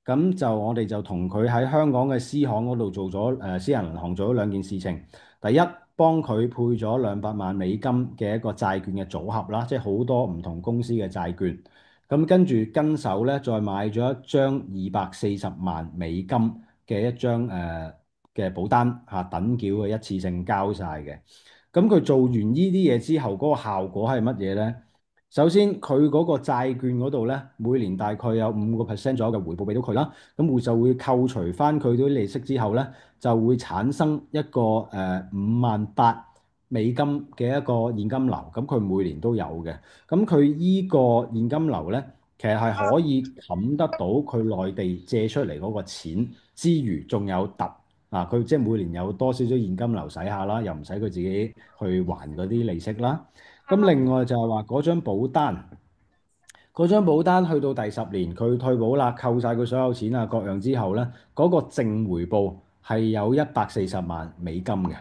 咁就我哋就同佢喺香港嘅私行嗰度做咗私人銀行做咗兩件事情。第一，幫佢配咗200萬美金嘅一個債券嘅組合啦，即係好多唔同公司嘅債券。咁跟住跟手咧，再買咗一張240萬美金嘅一張嘅保單嚇，等繳嘅一次性交晒嘅。咁佢做完呢啲嘢之後，嗰個效果係乜嘢呢？首先，佢嗰個債券嗰度咧，每年大概有5%左右嘅回報俾到佢啦。咁會就會扣除翻佢啲利息之後咧，就會產生一個58萬美金嘅一個現金流。咁佢每年都有嘅。咁佢依個現金流咧，其實係可以冚得到佢內地借出嚟嗰個錢之餘，仲有突。啊，佢即係每年有多少少現金流使下啦，又唔使佢自己去還嗰啲利息啦。咁另外就係話嗰張保單，嗰張保單去到第10年，佢退保啦，扣晒佢所有錢啊各樣之後咧，嗰個淨回報係有140萬美金嘅。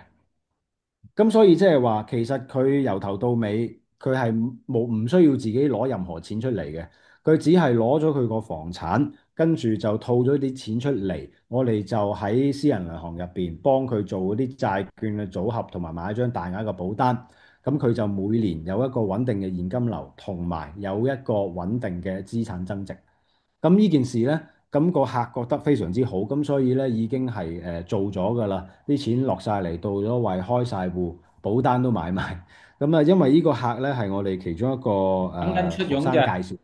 咁所以即係話，其實佢由頭到尾，佢係唔需要自己攞任何錢出嚟嘅，佢只係攞咗佢個房產，跟住就套咗啲錢出嚟，我哋就喺私人銀行入邊幫佢做嗰啲債券嘅組合，同埋買一張大額嘅保單，咁佢就每年有一個穩定嘅現金流，同埋有一個穩定嘅資產增值。咁呢件事呢，咁個客覺得非常之好，咁所以呢已經係做咗㗎啦，啲錢落晒嚟，到咗位開晒戶，保單都買埋。咁啊，因為呢個客呢係我哋其中一個等緊出學佣咋？生介紹。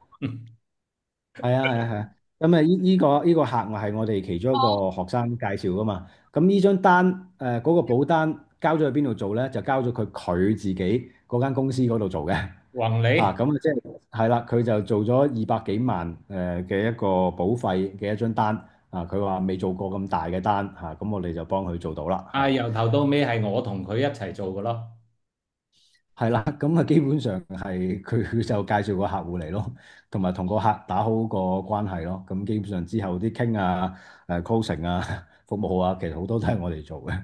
係啊係啊係啊，咁啊呢個客我係我哋其中一個學生介紹噶嘛。咁呢張單嗰個保單交咗去邊度做呢？就交咗佢自己嗰間公司嗰度做嘅。啊，宏利，咁啊即係啦，佢就做咗200幾萬嘅一個保費嘅一張單。啊，佢話未做過咁大嘅單嚇，咁我哋就幫佢做到啦嚇。由頭到尾係我同佢一齊做嘅咯。係啦，咁啊基本上係佢就介紹個客戶嚟咯，同埋同個客打好個關係咯。咁基本上之後啲傾啊、closing 啊、服務啊，其實好多都係我哋做嘅。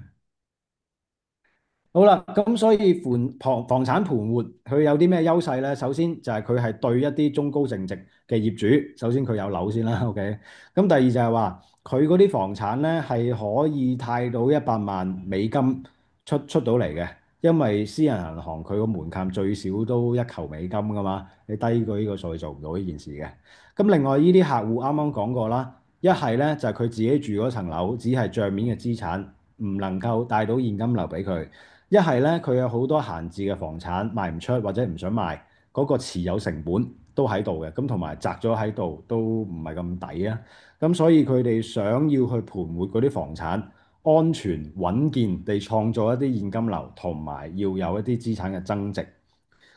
好啦，咁所以房產盤活佢有啲咩優勢呢？首先就係佢係對一啲中高淨值嘅業主，首先佢有樓先啦，OK。咁第二就係話佢嗰啲房產呢係可以貸到100萬美金出到嚟嘅，因為私人銀行佢個門檻最少都1球美金噶嘛，你低過呢個數做唔到呢件事嘅。咁另外呢啲客戶啱啱講過啦，一係呢就係佢自己住嗰層樓，只係帳面嘅資產，唔能夠帶到現金流俾佢。一係咧，佢有好多閒置嘅房產賣唔出或者唔想賣，嗰個持有成本都喺度嘅，咁同埋擲咗喺度都唔係咁抵啊。咁所以佢哋想要去盤活嗰啲房產，安全穩健地創造一啲現金流，同埋要有一啲資產嘅增值。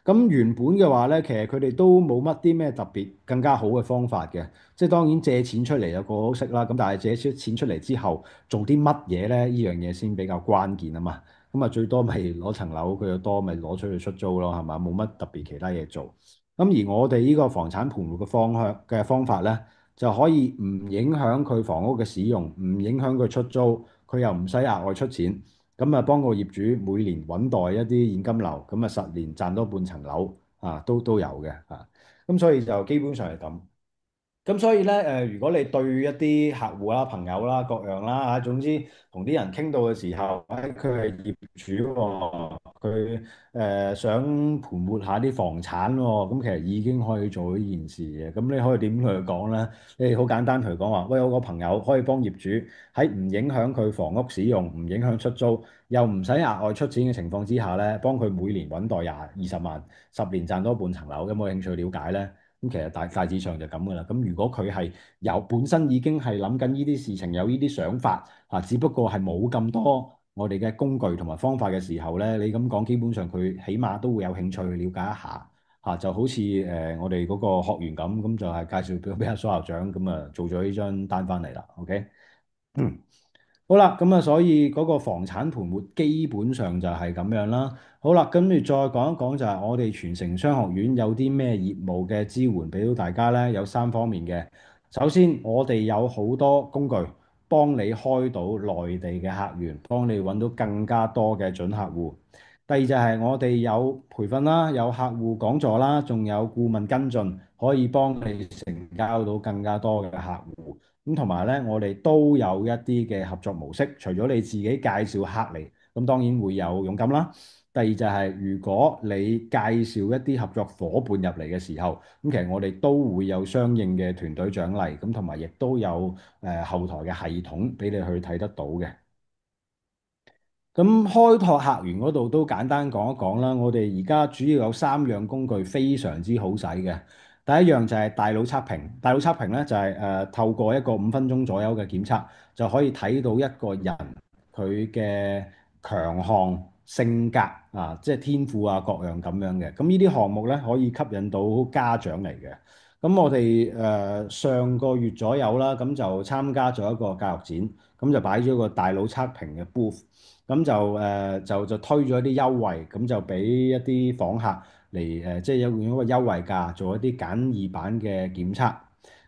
咁原本嘅話咧，其實佢哋都冇乜啲咩特別更加好嘅方法嘅，即係當然借錢出嚟有個都識啦，咁但係借出錢出嚟之後做啲乜嘢咧？呢樣嘢先比較關鍵啊嘛。咁啊最多咪攞層樓，佢又多咪攞出去出租咯，係嘛？冇乜特別其他嘢做。咁而我哋呢個房產盤活嘅方法咧，就可以唔影響佢房屋嘅使用，唔影響佢出租，佢又唔使額外出錢。咁啊，幫個業主每年穩袋一啲現金流，咁啊10年賺多半層樓啊，都有嘅啊。咁所以就基本上係咁。咁所以咧，如果你對一啲客戶啦、朋友啦、各樣啦嚇，總之同啲人傾到嘅時候，佢係業主喎，佢想盤活下啲房產喎，咁其實已經可以做呢件事嘅。咁你可以點同佢講咧？你好簡單同佢講話，喂，我個朋友可以幫業主喺唔影響佢房屋使用、唔影響出租，又唔使額外出錢嘅情況之下咧，幫佢每年穩袋20萬，十年賺多半層樓，有冇興趣了解咧？咁其實大致上就咁噶啦。咁如果佢係有本身已經係諗緊呢啲事情，有呢啲想法啊，只不過係冇咁多我哋嘅工具同埋方法嘅時候咧，你咁講，基本上佢起碼都會有興趣去了解一下嚇。就好似我哋嗰個學員咁，咁就係介紹俾阿蘇校長，咁啊做咗呢張單翻嚟啦。OK。嗯。好啦，咁啊，所以嗰個房產盤活基本上就係咁樣啦。好啦，跟住再講一講就係我哋傳承商學院有啲咩業務嘅支援俾到大家呢？有三方面嘅。首先，我哋有好多工具幫你開到內地嘅客源，幫你揾到更加多嘅準客戶。第二就係我哋有培訓啦，有客戶講座啦，仲有顧問跟進，可以幫你成交到更加多嘅客戶。咁同埋咧，我哋都有一啲嘅合作模式，除咗你自己介紹客嚟，咁當然會有佣金啦。第二就係如果你介紹一啲合作伙伴入嚟嘅時候，咁其實我哋都會有相應嘅團隊獎勵，咁同埋亦都有後台嘅系統俾你去睇得到嘅。咁開拓客源嗰度都簡單講一講啦。我哋而家主要有3樣工具非常之好使嘅。第一樣就係大腦測評。大腦測評咧就係透過一個5分鐘左右嘅檢測，就可以睇到一個人佢嘅強項、性格啊，即係天賦啊各樣咁樣嘅。咁呢啲項目咧可以吸引到家長嚟嘅。咁我哋上個月左右啦，咁就參加咗一個教育展，咁就擺咗個大腦測評嘅 booth。咁就就推咗一啲優惠，咁就俾一啲訪客嚟即係用一個優惠價做一啲簡易版嘅檢測。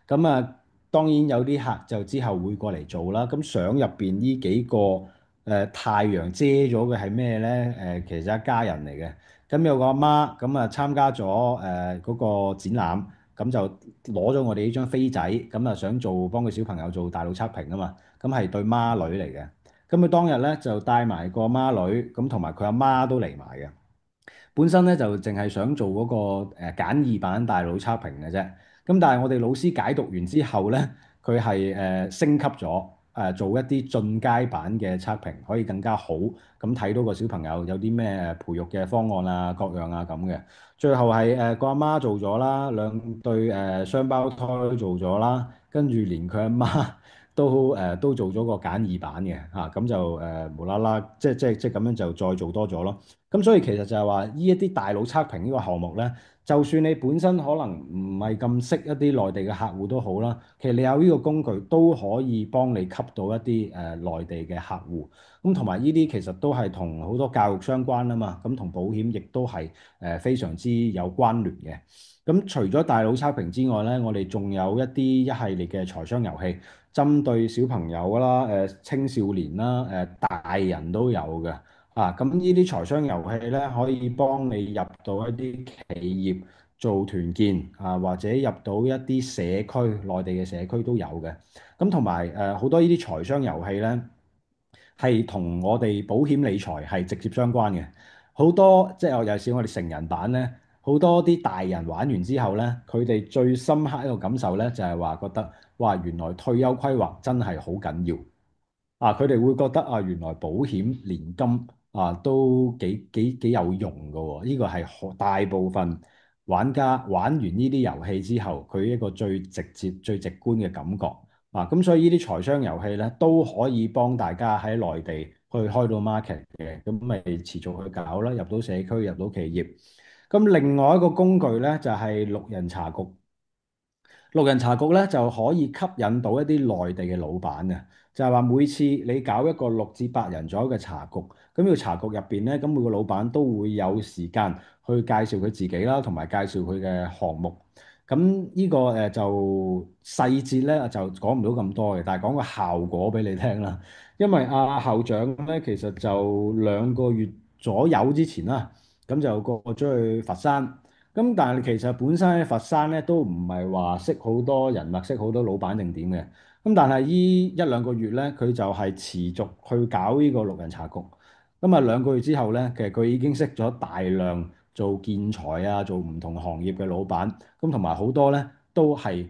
咁啊，當然有啲客就之後會過嚟做啦。咁相入邊呢幾個太陽遮咗嘅係咩咧？其實一家人嚟嘅。咁有個阿媽咁啊參加咗嗰個展覽，咁就攞咗我哋呢張飛仔，咁啊想幫佢小朋友做大腦測評啊嘛。咁係對孖女嚟嘅。咁佢當日咧就帶埋個孖女，咁同埋佢阿媽都嚟埋嘅。本身咧就淨係想做嗰個簡易版大腦測評嘅啫。咁但係我哋老師解讀完之後咧，佢係升級咗，做一啲進階版嘅測評，可以更加好咁睇到個小朋友有啲咩培育嘅方案啊、各樣啊咁嘅。最後係個阿媽做咗啦，兩對雙胞胎做咗啦，跟住連佢阿媽都做咗個簡易版嘅嚇，咁就無啦啦，即咁樣就再做多咗咯。咁所以其實就係話，呢一啲大腦測評呢個項目咧，就算你本身可能唔係咁識一啲內地嘅客戶都好啦，其實你有呢個工具都可以幫你吸到一啲內地嘅客戶。咁同埋呢啲其實都係同好多教育相關啊嘛，咁同保險亦都係非常之有關聯嘅。咁除咗大腦測評之外咧，我哋仲有一系列嘅財商遊戲。針對小朋友啦、青少年啦、大人都有嘅啊。咁呢啲財商遊戲咧，可以幫你入到一啲企業做團建啊，或者入到一啲社區，內地嘅社區都有嘅。咁同埋好多呢啲財商遊戲咧，係同我哋保險理財係直接相關嘅。好多即係尤其是我哋成人版咧，好多啲大人玩完之後咧，佢哋最深刻一個感受咧，就係話覺得哇，原來退休規劃真係好緊要啊！佢哋會覺得啊，原來保險年金啊都幾有用㗎喎。呢個係大部分玩家玩完呢啲遊戲之後，佢一個最直接、最直觀嘅感覺啊。咁所以呢啲財商遊戲咧都可以幫大家喺內地去開到 market 嘅，咁咪持續去搞啦，入到社區，入到企業。咁另外一個工具咧就係六人茶局。六人茶局咧就可以吸引到一啲內地嘅老闆嘅，就係話每次你搞一個6至8人左右嘅茶局，咁呢個茶局入邊咧，咁每個老闆都會有時間去介紹佢自己啦，同埋介紹佢嘅項目。咁呢個就細節咧就講唔到咁多嘅，但係講個效果俾你聽啦。因為阿校長咧其實就2個月左右之前啦，咁就過咗去佛山。咁但係其實本身喺佛山咧都唔係話識好多人脈，識好多老闆定點嘅。咁但係依1、2個月咧，佢就係持續去搞呢個六人茶局。咁啊2個月之後咧，其實佢已經識咗大量做建材啊、做唔同行業嘅老闆。咁同埋好多咧都係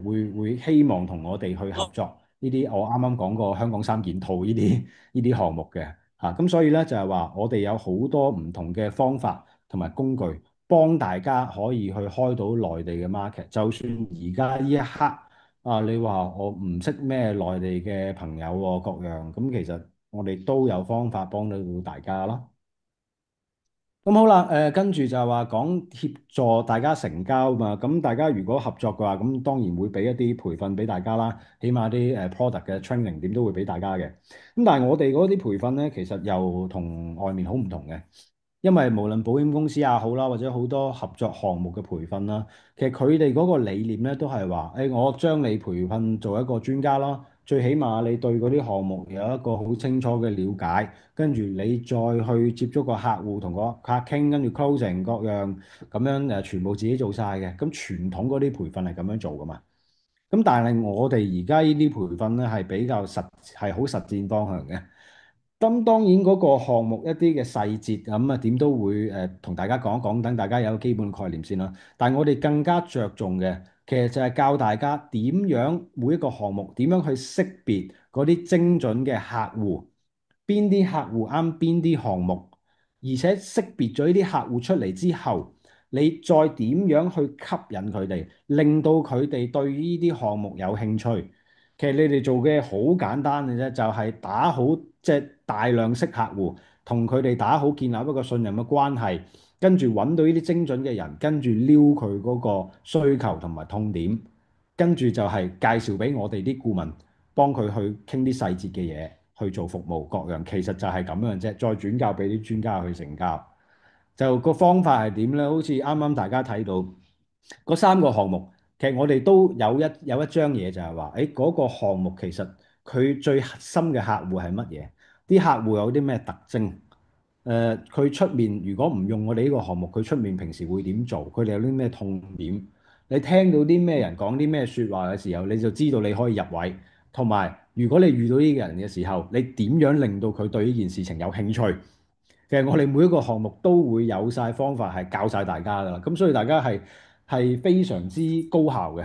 會希望同我哋去合作呢啲我啱啱講過香港三件套呢啲項目嘅嚇。咁所以咧就係話我哋有好多唔同嘅方法同埋工具，幫大家可以去開到內地嘅 market。就算而家呢一刻啊，你話我唔識咩內地嘅朋友喎，各樣咁，其實我哋都有方法幫到大家咯。咁好啦，跟住就係話講協助大家成交嘛。咁大家如果合作嘅話，咁當然會俾一啲培訓俾大家啦，起碼啲product 嘅 training 點都會俾大家嘅。咁但係我哋嗰啲培訓咧，其實又同外面好唔同嘅。因為無論保險公司也好啦，或者好多合作項目嘅培訓啦，其實佢哋嗰個理念咧都係話，誒，我將你培訓做一個專家咯，最起碼你對嗰啲項目有一個好清楚嘅了解，跟住你再去接觸個客戶，同個客傾，跟住 closing 各樣咁樣全部自己做晒嘅。咁傳統嗰啲培訓係咁樣做噶嘛？咁但係我哋而家呢啲培訓咧係比較係好實戰方向嘅。咁當然嗰個項目一啲嘅細節咁啊，點都會同大家講一講，等大家有個基本概念先啦。但係我哋更加着重嘅，其實就係教大家點樣每一個項目點樣去識別嗰啲精準嘅客戶，邊啲客戶啱邊啲項目，而且識別咗呢啲客戶出嚟之後，你再點樣去吸引佢哋，令到佢哋對呢啲項目有興趣。其實你哋做嘅好簡單嘅啫，就係打好即係大量識客戶，同佢哋打好建立一個信任嘅關係，跟住揾到呢啲精準嘅人，跟住撩佢嗰個需求同埋痛點，跟住就係介紹俾我哋啲顧問，幫佢去傾啲細節嘅嘢，去做服務各樣。其實就係咁樣啫，再轉交俾啲專家去成交。就個方法係點呢？好似啱啱大家睇到嗰3個項目，其實我哋都有一張嘢就係話，誒嗰個項目其實佢最核心嘅客戶係乜嘢？啲客戶有啲咩特徵？佢出面如果唔用我哋呢個項目，佢出面平時會點做？佢哋有啲咩痛點？你聽到啲咩人講啲咩説話嘅時候，你就知道你可以入位。同埋，如果你遇到呢個人嘅時候，你點樣令到佢對呢件事情有興趣？其實我哋每一個項目都會有晒方法係教晒大家噶啦，咁所以大家係非常之高效嘅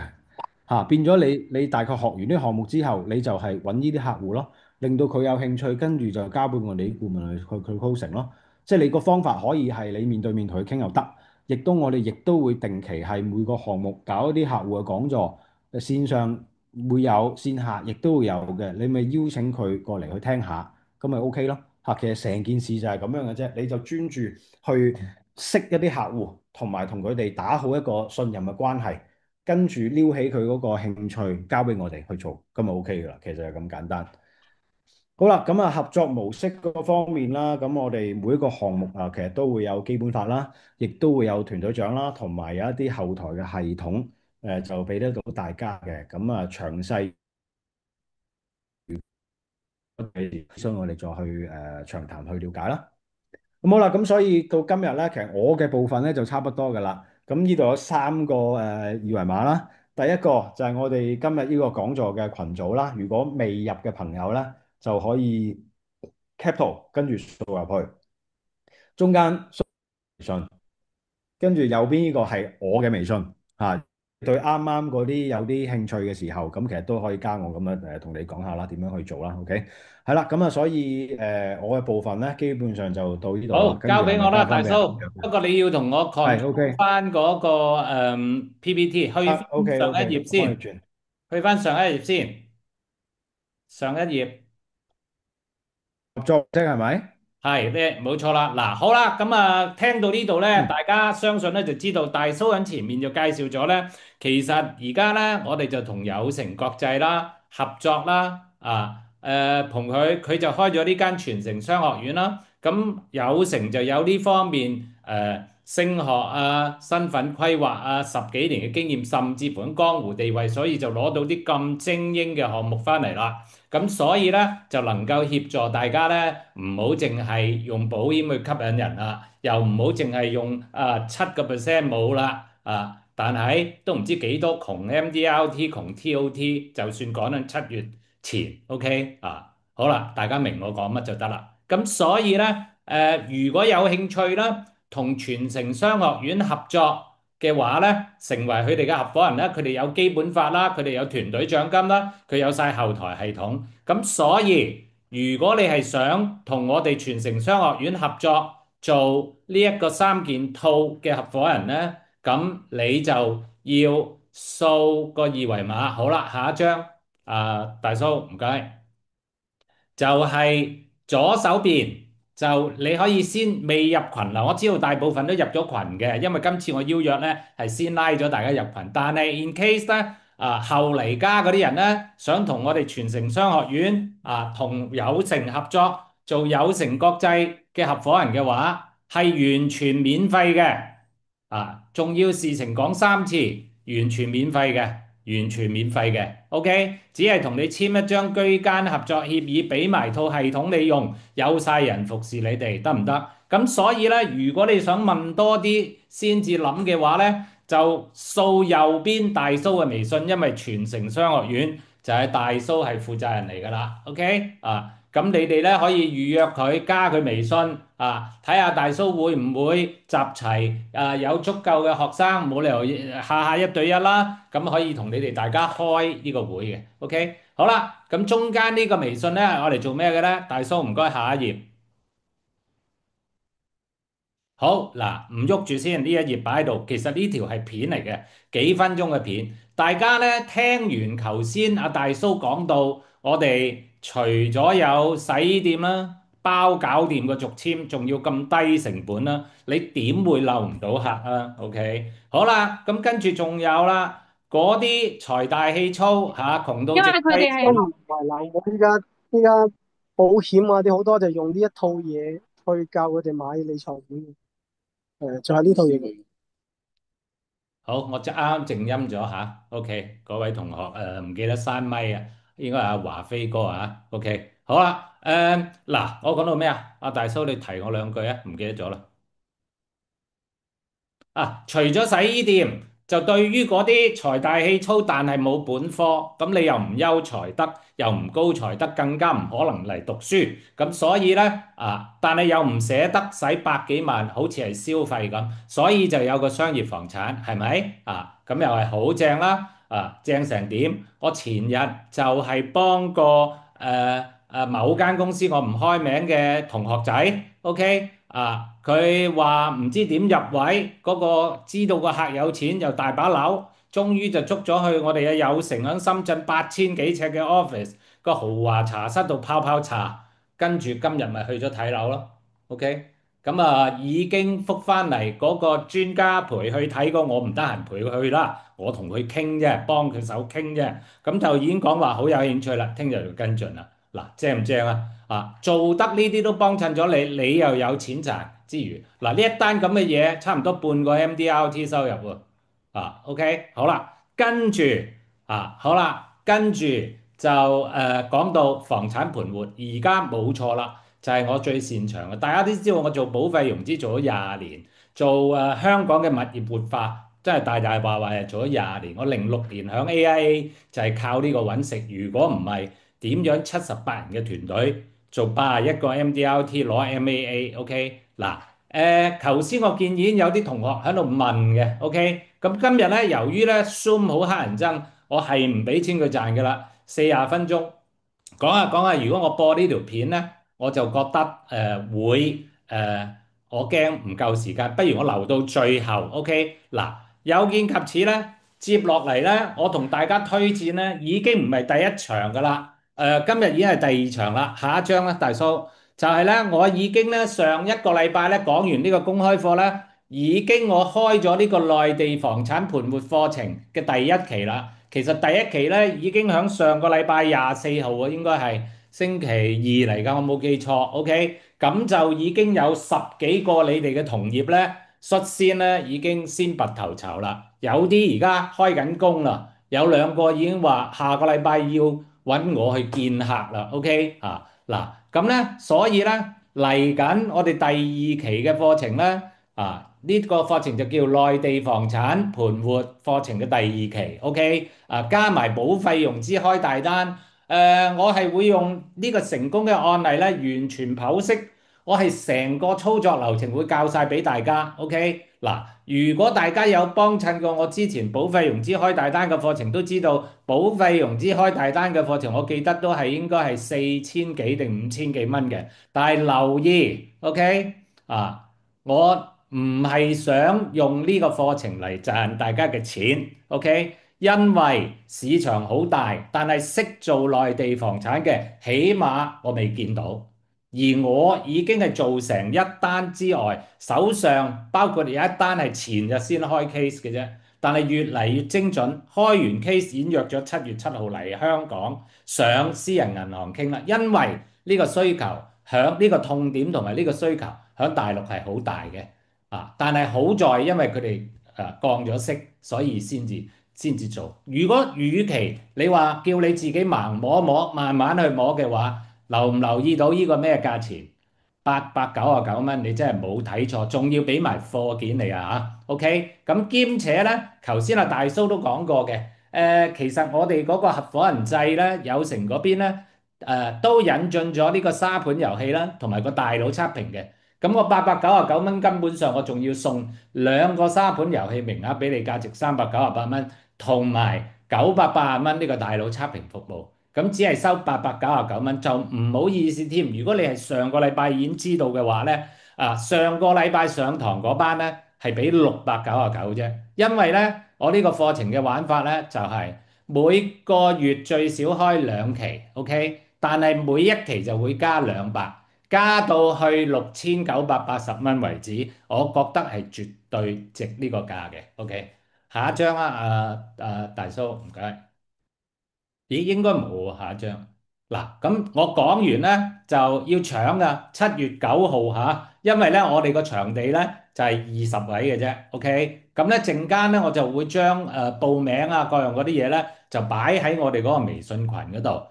嚇，變咗你大概學完啲項目之後，你就係揾呢啲客戶咯，令到佢有興趣，跟住就交俾我哋啲顧問去 closing 咯。即係你個方法可以係你面對面同佢傾又得，我哋亦都會定期係每個項目搞一啲客戶嘅講座，線上會有，線下亦都會有嘅，你咪邀請佢過嚟去聽下，咁咪 OK 咯。嚇，其實成件事就係咁樣嘅啫，你就專注去識一啲客戶，同埋同佢哋打好一個信任嘅關係，跟住撩起佢嗰個興趣，交俾我哋去做，咁就 OK 噶啦。其實係咁簡單。好啦，咁啊合作模式嗰方面啦，咁我哋每一個項目啊，其實都會有基本法啦，亦都會有團隊長啦，同埋有一啲後台嘅系統，就俾得到大家嘅。咁啊詳細，所以我哋再去詳談去了解啦。咁好啦，咁所以到今日咧，其實我嘅部分咧就差不多噶啦。咁呢度有3個二維碼啦。第一個就係我哋今日呢個講座嘅群組啦。如果未入嘅朋友咧，就可以 cap 圖跟住掃入去。中間微信，跟住右邊呢個係我嘅微信嚇。對啱啱嗰啲有啲興趣嘅時候，咁其實都可以加我咁樣同你講下啦，點樣去做啦？OK，係啦，咁啊，所以我嘅部分咧，基本上就到呢度啦，好，跟住係咪交俾我啦，交翻俾阿 大叔。不過你要同我 係 control OK，翻嗰個PPT，去翻啊 OK 上一 OK，頁先，我幫你轉去翻上一頁先，上一頁。合作即係咪？係咧，冇錯啦。嗱，好啦，咁啊，聽到呢度咧，嗯，大家相信咧就知道大蘇喺前面就介紹咗咧，其實而家咧我哋就同友成國際啦合作啦，同佢就開咗呢間傳承商學院啦。咁友成就有呢方面升學啊、身份規劃啊、十幾年嘅經驗，甚至乎喺江湖地位，所以就攞到啲咁精英嘅項目翻嚟啦。咁所以咧就能夠協助大家咧，唔好淨係用保險去吸引人啊，又唔好淨係用7%冇啦但係都唔知幾多窮 MDRT 窮 TOT，就算講緊7月前，OK 好啦，大家明我講乜就得啦。咁所以咧如果有興趣啦，同傳承商學院合作嘅話咧，成為佢哋嘅合夥人咧，佢哋有基本法啦，佢哋有團隊獎金啦，佢有晒後台系統。咁所以如果你係想同我哋傳承商學院合作做呢一個三件套嘅合夥人呢，咁你就要掃個二維碼。好啦，下一張大叔唔該。就係左手邊就你可以先未入群啦，我知道大部分都入咗群嘅，因為今次我邀約咧係先拉咗大家入群，但係 in case 咧後嚟加嗰啲人咧想同我哋傳承商學院同友成合作做友成國際嘅合夥人嘅話，係完全免費嘅仲要事情講3次，完全免費嘅。完全免費嘅，OK，只係同你簽一張居間合作協議，俾埋套系統你用，有晒人服侍你哋，得唔得？咁所以咧，如果你想問多啲先至諗嘅話咧，就掃右邊大蘇嘅微信，因為傳承商學院就係大蘇係負責人嚟㗎啦，OK 咁你哋咧可以預約佢，加佢微信睇下大蘇會唔會集齊有足夠嘅學生，冇理由下下一對一啦，咁可以同你哋大家開呢個會嘅，OK，好啦，咁中間呢個微信咧，我嚟做咩嘅咧？大蘇唔該下一頁。好嗱，唔喐住先，呢一頁擺喺度。其實呢條係片嚟嘅，幾分鐘嘅片。大家咧聽完頭先阿大蘇講到，我哋除咗有洗衣店啦，包搞掂個續簽，仲要咁低成本啦，你點會漏唔到客啊？OK，好啦，咁跟住仲有啦，嗰啲財大氣粗窮到因為隻雞。佢哋係唔係嗱，我依家保險啊啲好多就用呢一套嘢去教佢哋買理財險，就係呢套嘢。好，我啱啱靜音咗吓，OK，各位同學唔記得閂咪啊，應該係阿華飛哥OK，好啦，嗱，我講到咩啊？阿大叔你提我兩句啊，唔記得咗啦。除咗洗衣店，就對於嗰啲財大氣粗但係冇本科，咁你又唔優才德，又唔高才德，更加唔可能嚟讀書。咁所以呢，但係又唔捨得使百幾萬，好似係消費咁，所以就有個商業房產，係咪咁又係好正啦。正成點？我前日就係幫個某間公司我唔開名嘅同學仔，OK。佢話唔知點入位，嗰個知道個客有錢又大把樓，終於就捉咗去我哋嘅友成喺深圳8000幾尺嘅 office 個豪華茶室度泡泡茶，跟住今日咪去咗睇樓咯。OK，咁已經覆翻嚟嗰個專家陪去睇過，我唔得閒陪佢去啦，我同佢傾啫，幫佢手傾啫，咁就已經講話好有興趣啦，聽日就跟進啦。嗱，正唔正啊？做得呢啲都幫襯咗你，你又有錢賺之餘，嗱呢一單咁嘅嘢，差唔多半個 MDRT 收入喎。OK，好啦，跟住好啦，跟住就講到房產盤活，而家冇錯啦，就係我最擅長嘅。大家都知道我做保費融資做咗20年，做香港嘅物業活化，真係大大話話係做咗廿年。我06年響 AIA 就係靠呢個揾食，如果唔係點樣78人嘅團隊做81個 MDRT 攞 MAA？OK，嗱，頭先我見已經有啲同學喺度問嘅，OK，咁今日咧由於咧 Zoom 好乞人憎，我係唔俾錢佢賺㗎啦，40分鐘講下講下，如果我播呢條片咧，我就覺得會我驚唔夠時間，不如我留到最後，OK，嗱，有見及此咧，接落嚟咧，我同大家推薦咧已經唔係第一場㗎啦，今日已經係第二場啦，下一張啦，大叔。就係咧，我已經咧上一個禮拜咧講完呢個公開課咧，已經我開咗呢個內地房產盤活課程嘅第一期啦。其實第一期咧已經喺上個禮拜24號啊，應該係星期二嚟㗎，我冇記錯。OK，咁就已經有十幾個你哋嘅同業咧，率先咧已經先拔頭籌啦。有啲而家開緊工啦，有兩個已經話下個禮拜要揾我去見客啦。OK 啊。嗱，咁咧，所以咧嚟緊我哋第二期嘅課程咧，呢個課程就叫內地房產盤活課程嘅第二期，OK，加埋保費融資開大單，我係會用呢個成功嘅案例咧，完全剖析，我係成個操作流程會教晒俾大家，OK，嗱，如果大家有幫襯過我之前保費融資開大單嘅課程，都知道保費融資開大單嘅課程，我記得都係應該係4000幾定5000幾蚊嘅。但係留意，OK 我唔係想用呢個課程嚟賺大家嘅錢，OK？因為市場好大，但係識做內地房產嘅，起碼我未見到。而我已經係做成一單之外，手上包括有一單係前日先開 case 嘅啫，但係越嚟越精準。開完 case 已經約咗7月7號嚟香港上私人銀行傾啦，因為呢個需求響呢個痛點同埋呢個需求響大陸係好大嘅但係好在因為佢哋降咗息，所以先至做。如果與其你話叫你自己盲摸摸，慢慢去摸嘅話，留唔留意到呢個咩價錢？899蚊，你真係冇睇錯，仲要俾埋貨件你OK，咁兼且咧，頭先大蘇都講過嘅，其實我哋嗰個合夥人制咧，有成嗰邊咧，都引進咗呢個沙盤遊戲啦，同埋個大佬測評嘅。咁我899蚊根本上我仲要送2個沙盤遊戲名額俾你，價值398蚊，同埋980蚊呢個大佬測評服務。咁只係收899蚊，就唔好意思添。如果你係上個禮拜已經知道嘅話咧，上個禮拜上堂嗰班咧係俾699啫。因為咧，我呢個課程嘅玩法咧就係每個月最少開2期，OK，但係每一期就會加200，加到去6980蚊為止。我覺得係絕對值呢個價嘅，OK。下一張啊，大叔唔該。咦，應該冇下一張。嗱，咁我講完咧就要搶噶，7月9號因為咧我哋個場地咧就係20位嘅啫，OK。咁咧陣間咧我就會將報名各樣嗰啲嘢咧就擺喺我哋嗰個微信群嗰度。